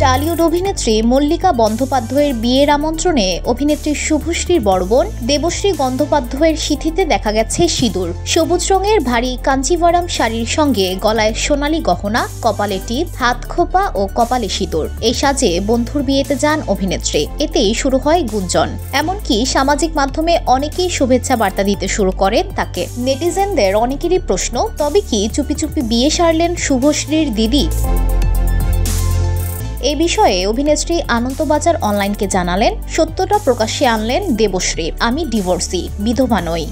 Tollywood অভিনেত্রী মল্লিকা বন্দ্যোপাধ্যায়ের বিয়ের আমন্ত্রণে অভিনেত্রী শুভশ্রীর বড় বোন দেবশ্রী গঙ্গোপাধ্যায়ের সিঁথিতে দেখা গেছে সিঁদুর। সবুজ রঙের ভারী কাঞ্জিভারাম শাড়ির সঙ্গে গলায় সোনালী গহনা, কপালে টিপ, হাত খোপা ও কপালে সিঁদুর। এই সাজে বন্ধুর বিয়েতে যান অভিনেত্রী। এতেই শুরু হয় গুঞ্জন। এমনকি সামাজিক মাধ্যমে অনেকেই শুভেচ্ছা বার্তা দিতে শুরু করেন তাকে। নেটিজেনদের অনেকেরই প্রশ্ন, তবে কি চুপি চুপি বিয়ে সারলেন শুভশ্রীর দিদি? এ বিষয়ে অভিনেত্রী আনন্দবাজার অনলাইনকে জানালেন, সত্যটা প্রকাশ্যে আনলেন দেবশ্রী। আমি ডিভোর্সি, বিধবা নই।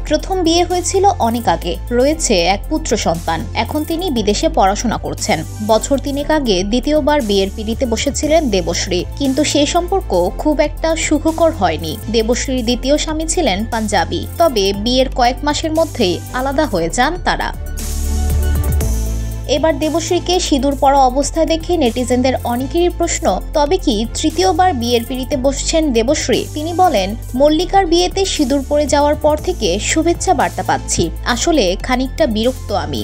প্রথম বিয়ে হয়েছিল অনেক আগে, রয়েছে এক পুত্র সন্তান। এখন তিনি বিদেশে পড়াশোনা করছেন। বছর 3 আগে দ্বিতীয়বার বিয়ের পিঁড়িতে বসেছিলেন দেবশ্রী, কিন্তু সে সম্পর্ক খুব একটা সুখকর হয়নি। দেবশ্রীর দ্বিতীয় স্বামী ছিলেন পাঞ্জাবি, তবে বিয়ের কয়েক মাসের মধ্যেই আলাদা হয়ে যান তারা। এবার দেবশ্রীকে সিঁদুর পরা অবস্থায় দেখে নেটিজেনদের অনেকেরই প্রশ্ন, তবে কি তৃতীয়বার বিয়ের পিঁড়িতে বসছেন দেবশ্রী? তিনি বলেন, মল্লিকার বিয়েতে সিঁদুর পরে যাওয়ার পর থেকে শুভেচ্ছা বার্তা পাচ্ছি। আসলে খানিকটা বিরক্ত আমি।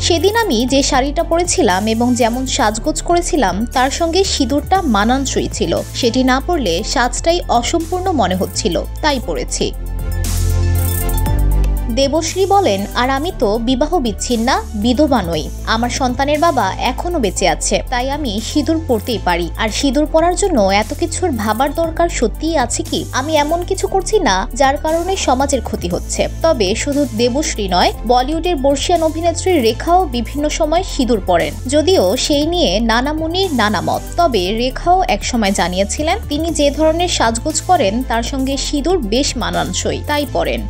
সেদিন আমি যে শাড়িটা পরেছিলাম এবং যেমন সাজগোজ করেছিলাম তার সঙ্গে সিঁদুরটা মানানসই ছিল। সেটি না পরলে সাজটাই অসম্পূর্ণ মনে হচ্ছিল, তাই পরেছি। দেবশ্রী বলেন, আর আমি তো বিবাহ বিচ্ছিন্না, বিধবা নই। আমার সন্তানের বাবা এখনো বেঁচে আছে, তাই আমি সিঁদুর পরতেই পারি। আর সিঁদুর পরার জন্য এত কিছুর ভাবার দরকার সত্যিই আছে কি? আমি এমন কিছু করছি না যার কারণে সমাজের ক্ষতি হচ্ছে। তবে শুধু দেবশ্রী নয়, বলিউডের বর্ষিয়ান অভিনেত্রী রেখাও বিভিন্ন সময় সিঁদুর পরেন। যদিও সেই নিয়ে নানা মুনির নানা মত। তবে রেখাও একসময় জানিয়েছিলেন তিনি যে ধরনের সাজগোজ করেন তার সঙ্গে সিঁদুর বেশ মানানসই, তাই পরেন।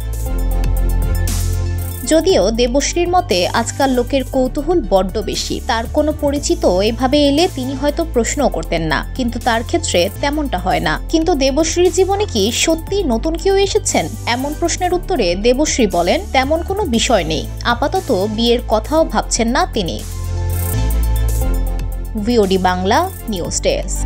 যদিও দেবশ্রীর মতে আজকাল লোকের কৌতূহল বড্ড বেশি। তার কোনো পরিচিত এভাবে এলে তিনি হয়তো প্রশ্নও করতেন না, কিন্তু তার ক্ষেত্রে তেমনটা হয় না। কিন্তু দেবশ্রীর জীবনে কি সত্যি নতুন কেউ এসেছেন? এমন প্রশ্নের উত্তরে দেবশ্রী বলেন, তেমন কোনো বিষয় নেই। আপাতত বিয়ের কথাও ভাবছেন না তিনি। VOD Bangla news desk.